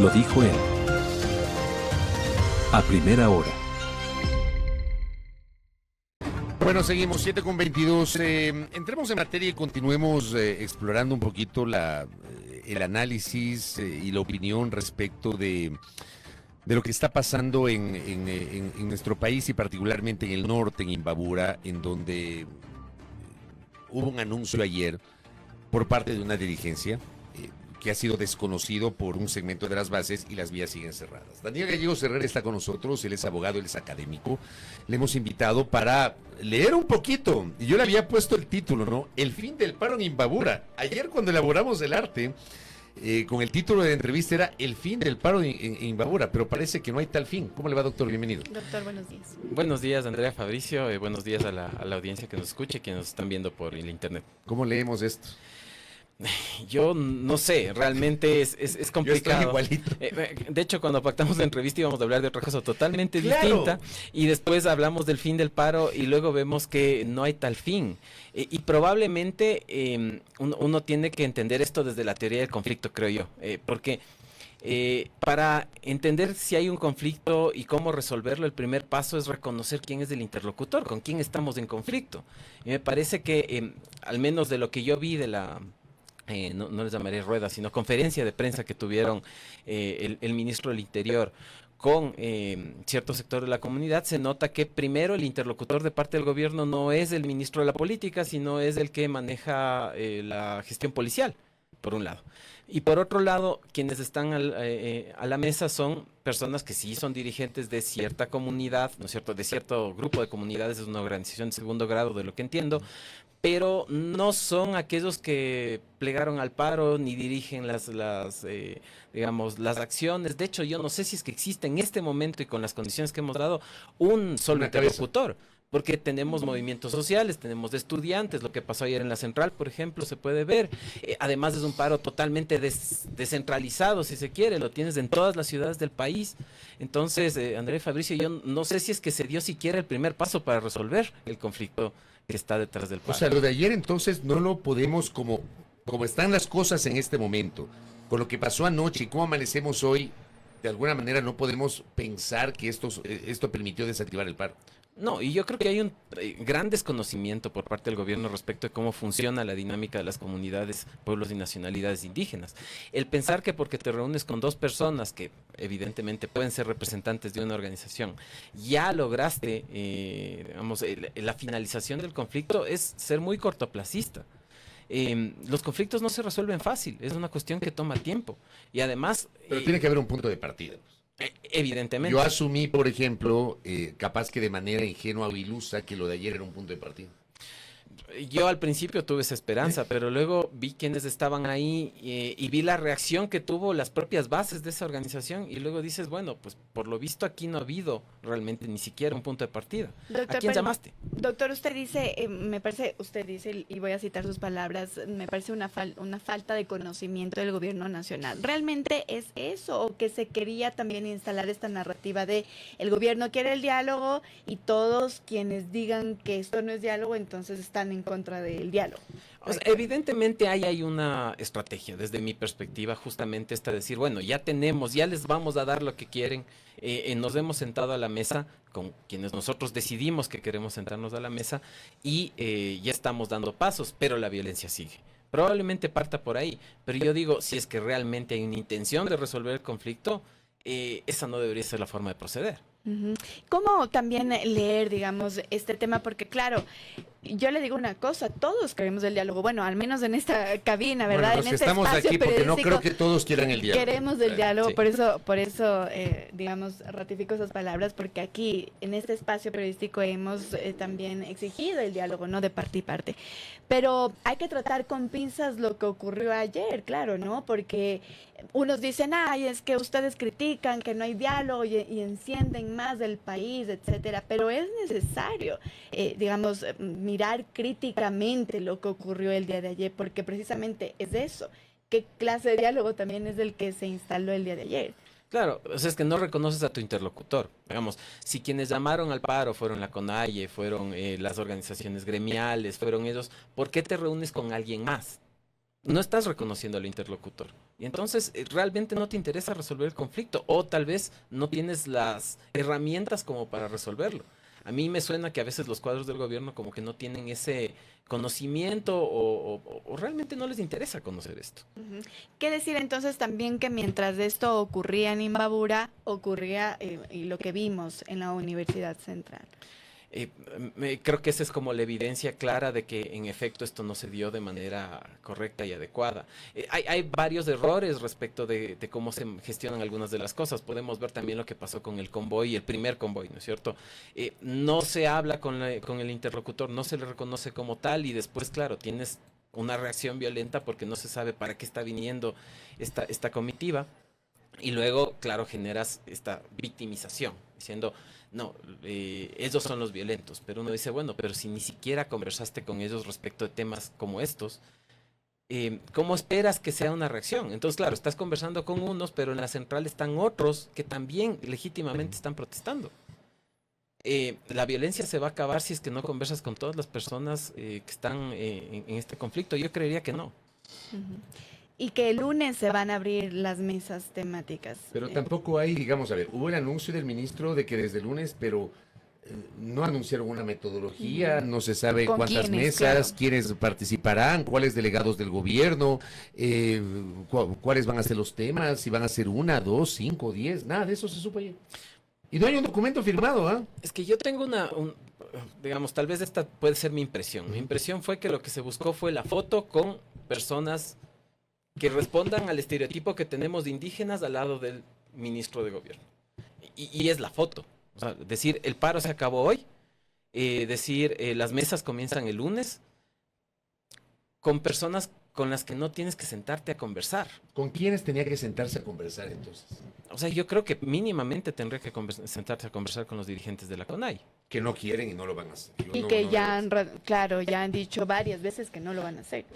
Lo dijo él. A primera hora. Bueno, seguimos 7:22. Entremos en materia y continuemos explorando un poquito el análisis y la opinión respecto de lo que está pasando en nuestro país y particularmente en el norte, en Imbabura, en donde hubo un anuncio ayer por parte de una dirigencia que ha sido desconocido por un segmento de las bases y las vías siguen cerradas. Daniel Gallegos Herrera está con nosotros, él es abogado, él es académico. Le hemos invitado para leer un poquito, y yo le había puesto el título, ¿no? El fin del paro en Imbabura. Ayer cuando elaboramos el arte, con el título de la entrevista era El fin del paro en Imbabura, pero parece que no hay tal fin. ¿Cómo le va, doctor? Bienvenido. Doctor, buenos días. Buenos días, Andrea, Fabricio, buenos días a la audiencia que nos escuche y que nos están viendo por el internet. ¿Cómo leemos esto? Yo no sé, realmente es complicado. Yo estoy igualito. De hecho, cuando pactamos la entrevista íbamos a hablar de otra cosa totalmente ¡Claro! distinta y después hablamos del fin del paro y luego vemos que no hay tal fin. Y probablemente uno tiene que entender esto desde la teoría del conflicto, creo yo, porque para entender si hay un conflicto y cómo resolverlo, el primer paso es reconocer quién es el interlocutor, con quién estamos en conflicto. Y me parece que, al menos de lo que yo vi de la... no les llamaré rueda, sino conferencia de prensa que tuvieron el ministro del Interior con cierto sector de la comunidad, se nota que primero el interlocutor de parte del gobierno no es el ministro de la política, sino es el que maneja la gestión policial, por un lado. Y por otro lado, quienes están a la mesa son personas que sí son dirigentes de cierta comunidad, ¿no es cierto?, de cierto grupo de comunidades, es una organización de segundo grado de lo que entiendo, pero no son aquellos que plegaron al paro ni dirigen digamos, las acciones. De hecho, yo no sé si es que existe en este momento y con las condiciones que hemos dado un solo interlocutor. Porque tenemos movimientos sociales, tenemos de estudiantes, lo que pasó ayer en la central, por ejemplo, se puede ver. Además es un paro totalmente descentralizado, si se quiere, lo tienes en todas las ciudades del país. Entonces, André Fabricio, yo no sé si es que se dio siquiera el primer paso para resolver el conflicto que está detrás del paro. O sea, lo de ayer entonces no lo podemos, como están las cosas en este momento, con lo que pasó anoche y cómo amanecemos hoy, de alguna manera no podemos pensar que esto permitió desactivar el paro. No, y yo creo que hay un gran desconocimiento por parte del gobierno respecto de cómo funciona la dinámica de las comunidades, pueblos y nacionalidades indígenas. El pensar que porque te reúnes con dos personas que evidentemente pueden ser representantes de una organización, ya lograste, digamos, la finalización del conflicto es ser muy cortoplacista. Los conflictos no se resuelven fácil, es una cuestión que toma tiempo. Y además... Pero tiene que haber un punto de partida. Evidentemente. Yo asumí, por ejemplo, capaz que de manera ingenua o ilusa, que lo de ayer era un punto de partida. Yo al principio tuve esa esperanza, pero luego vi quienes estaban ahí y vi la reacción que tuvo las propias bases de esa organización y luego dices, bueno, pues por lo visto aquí no ha habido realmente ni siquiera un punto de partida. Doctor, ¿A quién llamaste? Doctor, usted dice, me parece, usted dice, y voy a citar sus palabras, me parece una falta de conocimiento del gobierno nacional. ¿Realmente es eso o que se quería también instalar esta narrativa de el gobierno quiere el diálogo y todos quienes digan que esto no es diálogo entonces están en contra del diálogo? O sea, evidentemente hay una estrategia desde mi perspectiva, justamente esta de decir, bueno, ya les vamos a dar lo que quieren, nos hemos sentado a la mesa con quienes nosotros decidimos que queremos sentarnos a la mesa y ya estamos dando pasos, pero la violencia sigue. Probablemente parta por ahí, pero yo digo, si es que realmente hay una intención de resolver el conflicto, esa no debería ser la forma de proceder. ¿Cómo también leer, digamos, este tema? Porque claro, yo le digo una cosa, todos queremos el diálogo, bueno, al menos en esta cabina, ¿verdad? Bueno, los en que este estamos espacio aquí, porque no periodístico, creo que todos quieran el diálogo. queremos el diálogo, Sí. por eso digamos, ratifico esas palabras, porque aquí, en este espacio periodístico, hemos también exigido el diálogo, ¿no? De parte y parte. Pero hay que tratar con pinzas lo que ocurrió ayer, claro, ¿no? Porque unos dicen, ay, es que ustedes critican que no hay diálogo y encienden más del país, etcétera, pero es necesario, digamos, mirar críticamente lo que ocurrió el día de ayer, porque precisamente es eso. ¿Qué clase de diálogo también es el que se instaló el día de ayer? Claro, o sea, es que no reconoces a tu interlocutor. Digamos, si quienes llamaron al paro fueron la CONAIE, fueron las organizaciones gremiales, fueron ellos, ¿por qué te reúnes con alguien más? no estás reconociendo al interlocutor. Y entonces realmente no te interesa resolver el conflicto o tal vez no tienes las herramientas como para resolverlo. A mí me suena que a veces los cuadros del gobierno como que no tienen ese conocimiento o realmente no les interesa conocer esto. Ujú. ¿Qué decir entonces también que mientras esto ocurría en Imbabura, ocurría y lo que vimos en la Universidad Central? Creo que esa es como la evidencia clara de que en efecto esto no se dio de manera correcta y adecuada. Hay varios errores respecto de cómo se gestionan algunas de las cosas. Podemos ver también lo que pasó con el convoy, el primer convoy, ¿no es cierto? No se habla con el interlocutor, no se le reconoce como tal y después, claro, tienes una reacción violenta porque no se sabe para qué está viniendo esta comitiva. Y luego, claro, generas esta victimización, diciendo, no, ellos son los violentos. Pero uno dice, bueno, pero si ni siquiera conversaste con ellos respecto de temas como estos, ¿cómo esperas que sea una reacción? Entonces, claro, estás conversando con unos, pero en la central están otros que también legítimamente están protestando. La violencia se va a acabar si es que no conversas con todas las personas que están en este conflicto. Yo creería que no. Ujú. Y que el lunes se van a abrir las mesas temáticas. Pero tampoco hay, digamos, a ver, hubo el anuncio del ministro de que desde el lunes, pero no anunciaron una metodología, no se sabe ¿Con cuántas quiénes? mesas, Claro. quiénes participarán, cuáles delegados del gobierno, cuáles van a ser los temas, si van a ser 1, 2, 5, 10, nada de eso se supo ayer. Y no hay un documento firmado, ¿ah? Es que yo tengo digamos, tal vez esta puede ser mi impresión. Mi impresión fue que lo que se buscó fue la foto con personas que respondan al estereotipo que tenemos de indígenas al lado del ministro de gobierno. Y es la foto. O sea, decir, el paro se acabó hoy, decir, las mesas comienzan el lunes, con personas con las que no tienes que sentarte a conversar. ¿Con quiénes tenía que sentarse a conversar entonces? O sea, yo creo que mínimamente tendría que sentarse a conversar con los dirigentes de la CONAI. Que no quieren y no lo van a hacer. Yo Y no- que no- ya claro, ya han dicho varias veces que no lo van a hacer.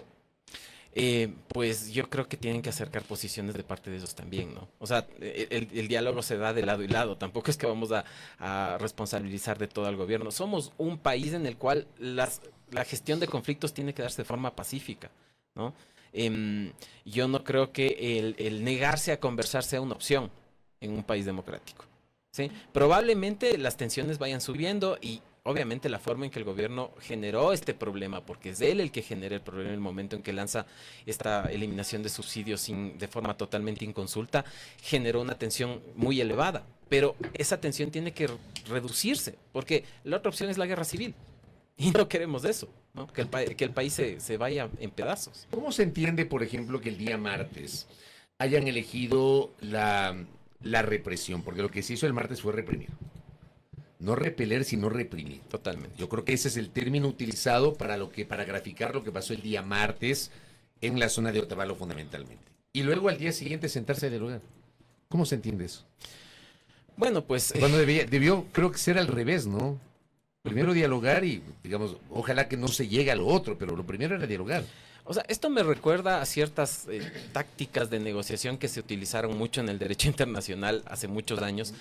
Pues yo creo que tienen que acercar posiciones de parte de ellos también, ¿no? O sea, el diálogo se da de lado y lado, tampoco es que vamos a responsabilizar de todo al gobierno. Somos un país en el cual la gestión de conflictos tiene que darse de forma pacífica, ¿no? Yo no creo que el negarse a conversar sea una opción en un país democrático, ¿sí? Probablemente las tensiones vayan subiendo y obviamente la forma en que el gobierno generó este problema, porque es él el que genera el problema en el momento en que lanza esta eliminación de subsidios de forma totalmente inconsulta, generó una tensión muy elevada. Pero esa tensión tiene que reducirse, porque la otra opción es la guerra civil. Y no queremos eso, ¿no? Que el país se vaya en pedazos. ¿Cómo se entiende, por ejemplo, que el día martes hayan elegido la represión? Porque lo que se hizo el martes fue reprimir. No repeler, sino reprimir. Totalmente. Yo creo que ese es el término utilizado para graficar lo que pasó el día martes en la zona de Otavalo fundamentalmente. Y luego al día siguiente sentarse a dialogar. ¿Cómo se entiende eso? Bueno, pues Cuando debió, creo que ser al revés, ¿no? Primero dialogar y, digamos, ojalá que no se llegue a lo otro, pero lo primero era dialogar. o sea, esto me recuerda a ciertas tácticas de negociación que se utilizaron mucho en el derecho internacional hace muchos años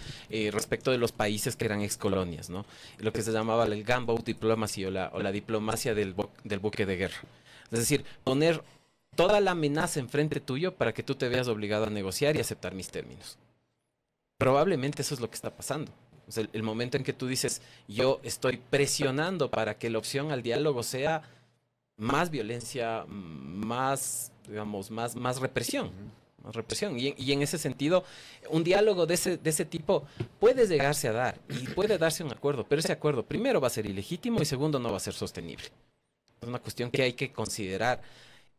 respecto de los países que eran excolonias, ¿no? Lo que se llamaba el gunboat diplomacy o la diplomacia del buque de guerra. Es decir, poner toda la amenaza enfrente tuyo para que tú te veas obligado a negociar y aceptar mis términos. Probablemente eso es lo que está pasando. O sea, el momento en que tú dices, yo estoy presionando para que la opción al diálogo sea más violencia, más, digamos, más represión. Más represión. Y en ese sentido, un diálogo de ese tipo puede llegarse a dar y puede darse un acuerdo, pero ese acuerdo primero va a ser ilegítimo y segundo no va a ser sostenible. Es una cuestión que hay que considerar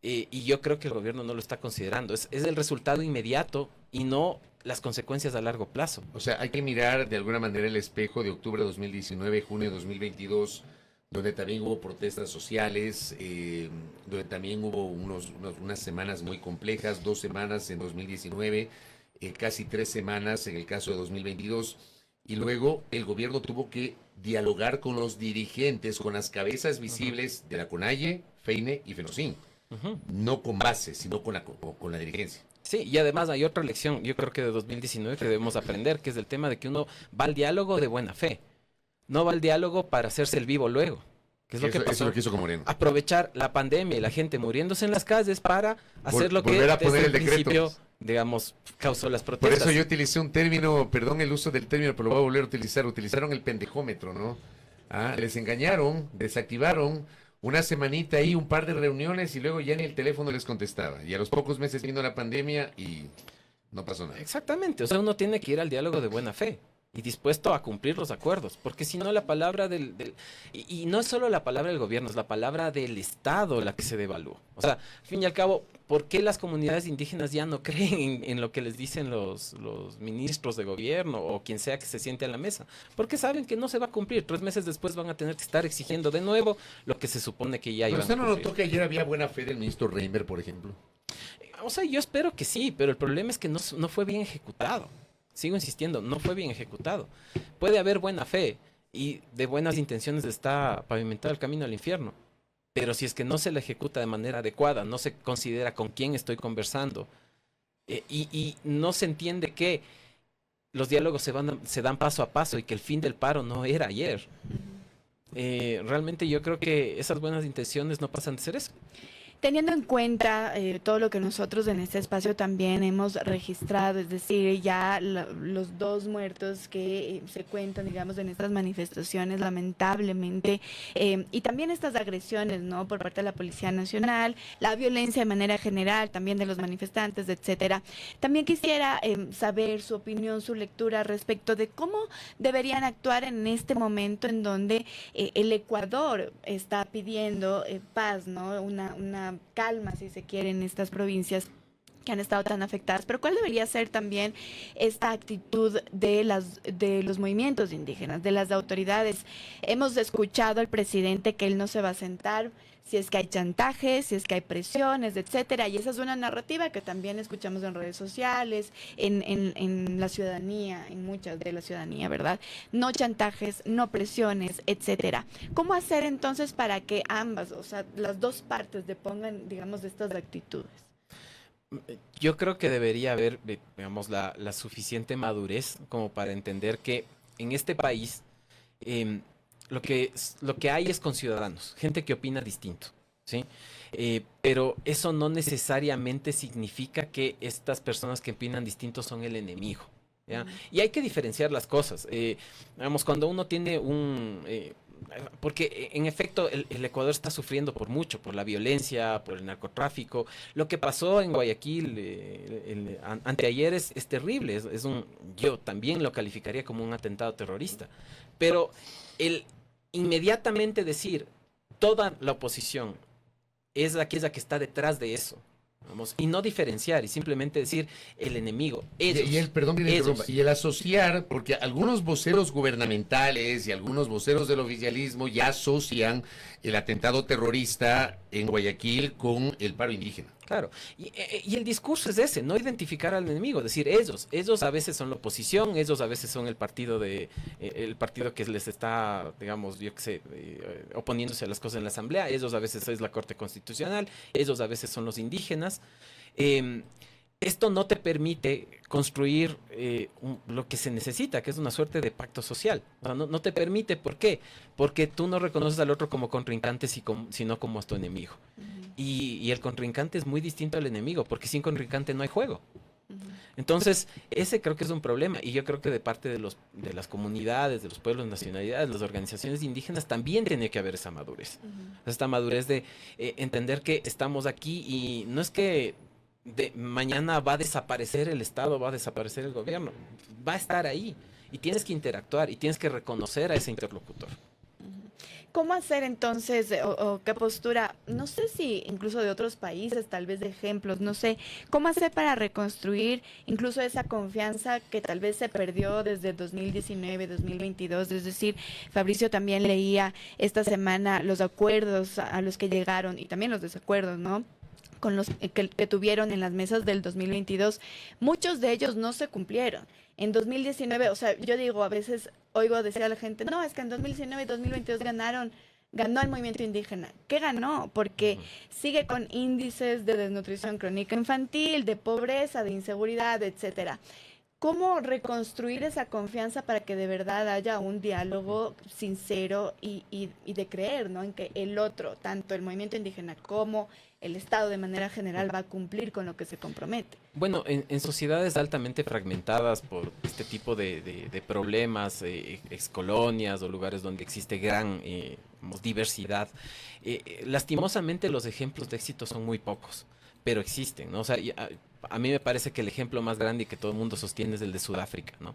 y yo creo que el gobierno no lo está considerando. Es el resultado inmediato y no las consecuencias a largo plazo. O sea, hay que mirar de alguna manera el espejo de octubre de 2019, junio de 2022, donde también hubo protestas sociales, donde también hubo unas semanas muy complejas, 2 semanas en 2019, casi 3 semanas en el caso de 2022, y luego el gobierno tuvo que dialogar con los dirigentes, con las cabezas visibles de la CONAIE, FEINE y FENOCIN, no con base, sino con la dirigencia. Sí, y además hay otra lección, yo creo que de 2019 que debemos aprender, que es el tema de que uno va al diálogo de buena fe. No va al diálogo para hacerse el vivo luego, ¿Qué es lo que Eso pasó? lo que hizo con Moreno. Aprovechar la pandemia y la gente muriéndose en las calles para hacer lo que volver a desde poner el el decreto. principio, digamos, causó las Por protestas. eso yo utilicé un término, perdón el uso del término, pero lo voy a volver a utilizar. Utilizaron el pendejómetro, ¿no? Les engañaron, desactivaron una semanita ahí, un par de reuniones y luego ya ni el teléfono les contestaba. Y a los pocos meses vino la pandemia y no pasó nada. Exactamente, o sea, uno tiene que ir al diálogo de buena fe y dispuesto a cumplir los acuerdos, porque si no la palabra y no es solo la palabra del gobierno, es la palabra del Estado la que se devalúa. O sea, al fin y al cabo, ¿por qué las comunidades indígenas ya no creen en lo que les dicen los ministros de gobierno o quien sea que se siente a la mesa? Porque saben que no se va a cumplir. 3 meses después van a tener que estar exigiendo de nuevo lo que se supone que ya Pero iban usted a no cumplir. notó que ayer había buena fe del ministro Reimer, por ejemplo. O sea, yo espero que sí, pero el problema es que no fue bien ejecutado. Sigo insistiendo, no fue bien ejecutado. Puede haber buena fe y de buenas intenciones está pavimentado el camino al infierno, pero si es que no se la ejecuta de manera adecuada, no se considera con quién estoy conversando y no se entiende que los diálogos se dan paso a paso y que el fin del paro no era ayer. Realmente yo creo que esas buenas intenciones no pasan de ser eso. Teniendo en cuenta todo lo que nosotros en este espacio también hemos registrado, es decir, ya los 2 muertos que se cuentan, digamos, en estas manifestaciones, lamentablemente, y también estas agresiones, ¿no?, por parte de la Policía Nacional, la violencia de manera general, también de los manifestantes, etcétera. También quisiera saber su opinión, su lectura respecto de cómo deberían actuar en este momento en donde el Ecuador está pidiendo paz, ¿no?, una calma, si se quiere, en estas provincias que han estado tan afectadas, pero ¿cuál debería ser también esta actitud de los movimientos indígenas, de las autoridades? Hemos escuchado al presidente que él no se va a sentar si es que hay chantajes, si es que hay presiones, etcétera, y esa es una narrativa que también escuchamos en redes sociales, en la ciudadanía, en muchas de la ciudadanía, ¿verdad? No chantajes, no presiones, etcétera. ¿Cómo hacer entonces para que ambas, o sea, las 2 partes depongan, digamos, estas actitudes? Yo creo que debería haber, digamos, la suficiente madurez como para entender que en este país lo que hay es conciudadanos, gente que opina distinto, ¿sí? Pero eso no necesariamente significa que estas personas que opinan distinto son el enemigo, ¿ya? Y hay que diferenciar las cosas. Digamos, cuando uno tiene porque en efecto el Ecuador está sufriendo por mucho, por la violencia, por el narcotráfico. Lo que pasó en Guayaquil anteayer es terrible, yo también lo calificaría como un atentado terrorista. Pero inmediatamente decir toda la oposición es aquella que está detrás de eso, vamos, y no diferenciar y simplemente decir el enemigo, ellos. Perdón que me interrumpa, y el asociar, porque algunos voceros gubernamentales y algunos voceros del oficialismo ya asocian el atentado terrorista en Guayaquil con el paro indígena. Claro, y el discurso es ese, no identificar al enemigo, decir ellos a veces son la oposición, ellos a veces son el partido que les está, digamos, yo qué sé, oponiéndose a las cosas en la asamblea, ellos a veces es la Corte Constitucional, ellos a veces son los indígenas. Esto no te permite construir lo que se necesita, que es una suerte de pacto social. O sea, no te permite, ¿por qué? Porque tú no reconoces al otro como contrincante, sino como a tu enemigo. Y el contrincante es muy distinto al enemigo, porque sin contrincante no hay juego. Entonces, ese creo que es un problema, y yo creo que de parte de las comunidades, de los pueblos, nacionalidades, las organizaciones indígenas, también tiene que haber esa madurez. Esta madurez de entender que estamos aquí y no es que mañana va a desaparecer el Estado, va a desaparecer el gobierno, va a estar ahí y tienes que interactuar y tienes que reconocer a ese interlocutor. ¿Cómo hacer entonces, o qué postura, no sé si incluso de otros países, tal vez de ejemplos, no sé, cómo hacer para reconstruir incluso esa confianza que tal vez se perdió desde 2019, 2022? Es decir, Fabricio también leía esta semana los acuerdos a los que llegaron y también los desacuerdos, ¿no?, con los que tuvieron en las mesas del 2022, muchos de ellos no se cumplieron. En 2019, o sea, yo digo, a veces oigo decir a la gente, no, es que en 2019 y 2022 ganó el movimiento indígena. ¿Qué ganó? Porque sigue con índices de desnutrición crónica infantil, de pobreza, de inseguridad, etcétera. ¿Cómo reconstruir esa confianza para que de verdad haya un diálogo sincero y de creer, ¿no? En que el otro, tanto el movimiento indígena como el Estado de manera general, va a cumplir con lo que se compromete? Bueno, en sociedades altamente fragmentadas por este tipo de problemas, excolonias o lugares donde existe gran digamos, diversidad, lastimosamente los ejemplos de éxito son muy pocos, pero existen, ¿no? O sea, a mí me parece que el ejemplo más grande y que todo el mundo sostiene es el de Sudáfrica, ¿no?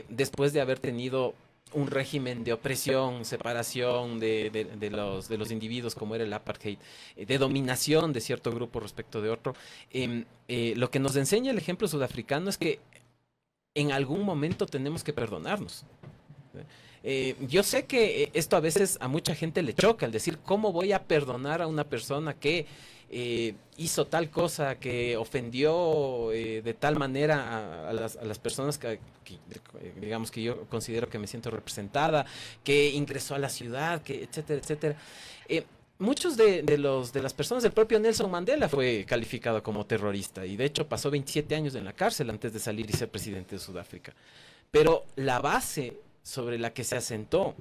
Después de haber tenido un régimen de opresión, separación de los individuos como era el apartheid, de dominación de cierto grupo respecto de otro, lo que nos enseña el ejemplo sudafricano es que en algún momento tenemos que perdonarnos. Yo sé que esto a veces a mucha gente le choca, al decir, ¿cómo voy a perdonar a una persona que hizo tal cosa, que ofendió de tal manera a las personas digamos que yo considero que me siento representada, que ingresó a la ciudad, que etcétera, etcétera? Muchos de las personas, el propio Nelson Mandela fue calificado como terrorista y de hecho pasó 27 años en la cárcel antes de salir y ser presidente de Sudáfrica. Pero la base sobre la que se asentó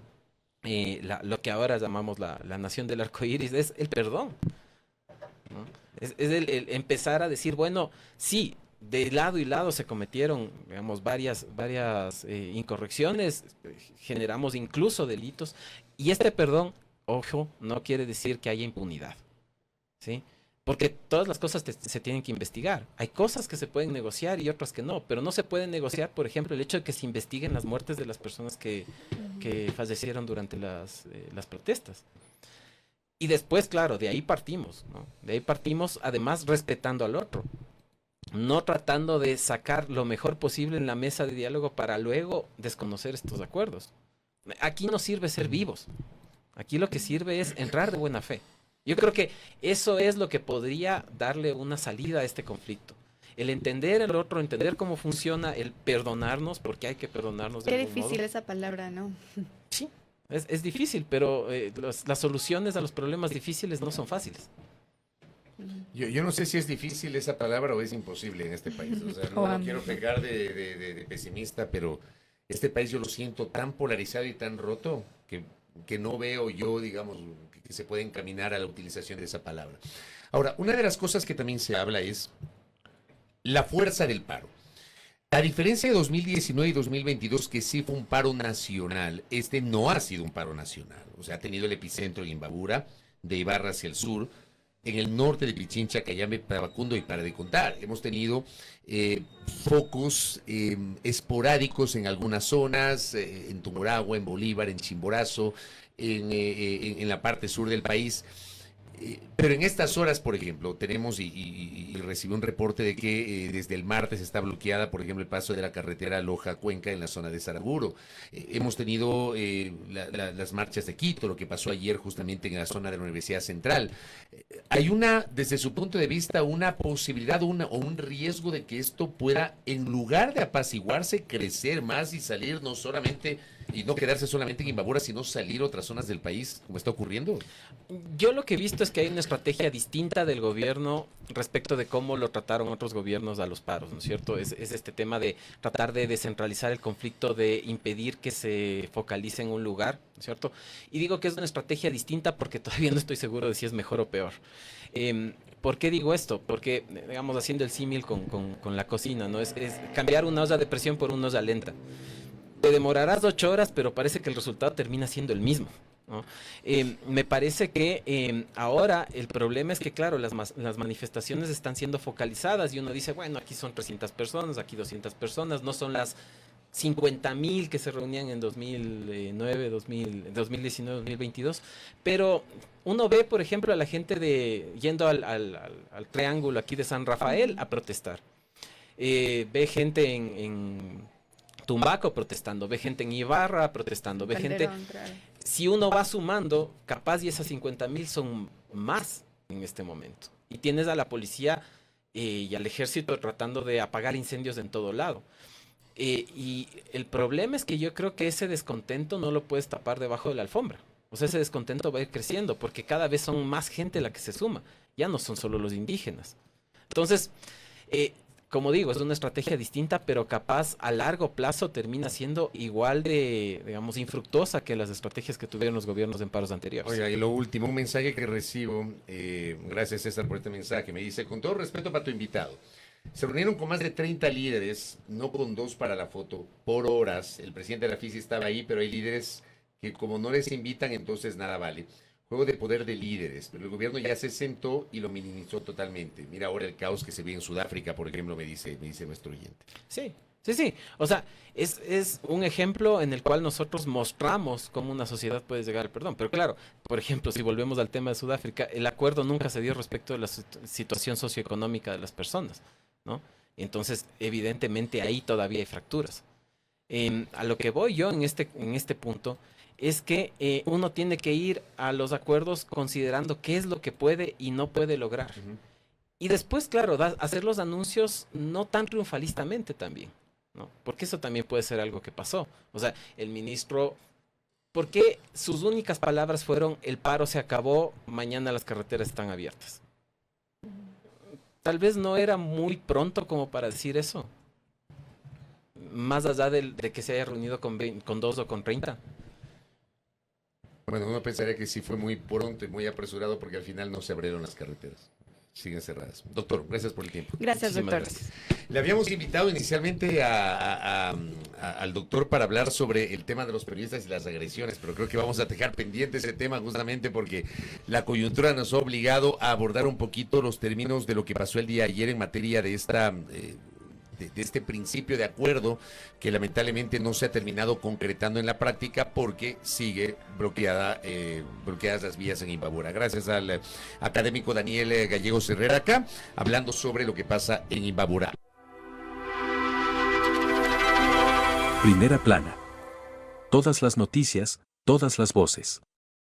lo que ahora llamamos la nación del arco iris es el perdón, ¿no? Es el empezar a decir, bueno, sí, de lado y lado se cometieron, digamos, varias incorrecciones, generamos incluso delitos, y este perdón, ojo, no quiere decir que haya impunidad, ¿sí? Porque todas las cosas se tienen que investigar. Hay cosas que se pueden negociar y otras que no, pero no se puede negociar, por ejemplo, el hecho de que se investiguen las muertes de las personas que fallecieron durante las protestas. Y después, claro, de ahí partimos, ¿no? De ahí partimos, además, respetando al otro. No tratando de sacar lo mejor posible en la mesa de diálogo para luego desconocer estos acuerdos. Aquí no sirve ser vivos. Aquí lo que sirve es entrar de buena fe. Yo creo que eso es lo que podría darle una salida a este conflicto. El entender el otro, entender cómo funciona, el perdonarnos, porque hay que perdonarnos de Qué algún difícil modo. esa palabra, ¿no? Sí, es difícil, pero las soluciones a los problemas difíciles no son fáciles. Yo no sé si es difícil esa palabra o es imposible en este país. O sea, no quiero pegar de pesimista, pero este país yo lo siento tan polarizado y tan roto que no veo yo, digamos, que se puede encaminar a la utilización de esa palabra. Ahora, una de las cosas que también se habla es la fuerza del paro. A diferencia de 2019 y 2022, que sí fue un paro nacional, este no ha sido un paro nacional. O sea, ha tenido el epicentro en Imbabura, de Ibarra hacia el sur, en el norte de Pichincha, Cayambe, Pabacundo y para de contar. Hemos tenido focos esporádicos en algunas zonas, en Tumoragua, en Bolívar, en Chimborazo, en la parte sur del país. Pero en estas horas, por ejemplo, tenemos y recibí un reporte de que desde el martes está bloqueada, por ejemplo, el paso de la carretera Loja-Cuenca en la zona de Saraguro. Hemos tenido las marchas de Quito, lo que pasó ayer justamente en la zona de la Universidad Central. Hay desde su punto de vista, una posibilidad o un riesgo de que esto pueda, en lugar de apaciguarse, crecer más y salir no solamente, y no quedarse solamente en Imbabura, sino salir a otras zonas del país, como está ocurriendo. Yo lo que he visto es que hay una estrategia distinta del gobierno respecto de cómo lo trataron otros gobiernos a los paros, ¿no es cierto? Es este tema de tratar de descentralizar el conflicto, de impedir que se focalice en un lugar, ¿no es cierto? Y digo que es una estrategia distinta porque todavía no estoy seguro de si es mejor o peor. ¿Por qué digo esto? Porque, digamos, haciendo el símil con la cocina, ¿no? Es cambiar una olla de presión por una olla lenta. Te demorarás 8 horas, pero parece que el resultado termina siendo el mismo, ¿no? Me parece que ahora el problema es que, claro, las manifestaciones están siendo focalizadas y uno dice, bueno, aquí son 300 personas, aquí 200 personas, no son las 50,000 que se reunían en 2019, 2022, pero uno ve, por ejemplo, a la gente yendo al Triángulo aquí de San Rafael a protestar. Ve gente en Tumbaco protestando, ve gente en Ibarra protestando, ve gente... Claro. Si uno va sumando, capaz y esas 50,000 son más en este momento. Y tienes a la policía y al ejército tratando de apagar incendios en todo lado. Y el problema es que yo creo que ese descontento no lo puedes tapar debajo de la alfombra. O sea, ese descontento va a ir creciendo porque cada vez son más gente la que se suma. Ya no son solo los indígenas. Entonces, como digo, es una estrategia distinta, pero capaz a largo plazo termina siendo igual de, digamos, infructuosa que las estrategias que tuvieron los gobiernos en paros anteriores. Oiga, y lo último, un mensaje que recibo, gracias César por este mensaje, me dice, con todo respeto para tu invitado, se reunieron con más de 30 líderes, no con 2 para la foto, por horas, el presidente de la FISI estaba ahí, pero hay líderes que como no les invitan, entonces nada vale. Juego de poder de líderes, pero el gobierno ya se sentó y lo minimizó totalmente. Mira ahora el caos que se ve en Sudáfrica, por ejemplo, me dice nuestro oyente. Sí, sí, sí. O sea, es un ejemplo en el cual nosotros mostramos cómo una sociedad puede llegar al perdón. Pero claro, por ejemplo, si volvemos al tema de Sudáfrica, el acuerdo nunca se dio respecto de la situación socioeconómica de las personas, ¿no? Entonces, evidentemente ahí todavía hay fracturas. A lo que voy yo en este punto es que uno tiene que ir a los acuerdos considerando qué es lo que puede y no puede lograr. Y después, claro, hacer los anuncios no tan triunfalistamente también, ¿no? Porque eso también puede ser algo que pasó. O sea, el ministro, ¿por qué sus únicas palabras fueron el paro se acabó, mañana las carreteras están abiertas? Tal vez no era muy pronto como para decir eso. Más allá de que se haya reunido con 2 o con 30. Bueno, uno pensaría que sí fue muy pronto y muy apresurado porque al final no se abrieron las carreteras. Siguen cerradas. Doctor, gracias por el tiempo. Gracias, Muchísimas doctor. gracias. Le habíamos invitado inicialmente al doctor para hablar sobre el tema de los periodistas y las agresiones, pero creo que vamos a dejar pendiente ese tema justamente porque la coyuntura nos ha obligado a abordar un poquito los términos de lo que pasó el día de ayer en materia de esta... de este principio de acuerdo que lamentablemente no se ha terminado concretando en la práctica porque sigue bloqueadas las vías en Imbabura. Gracias al académico Daniel Gallegos Herrera acá, hablando sobre lo que pasa en Imbabura. Primera plana. Todas las noticias, todas las voces.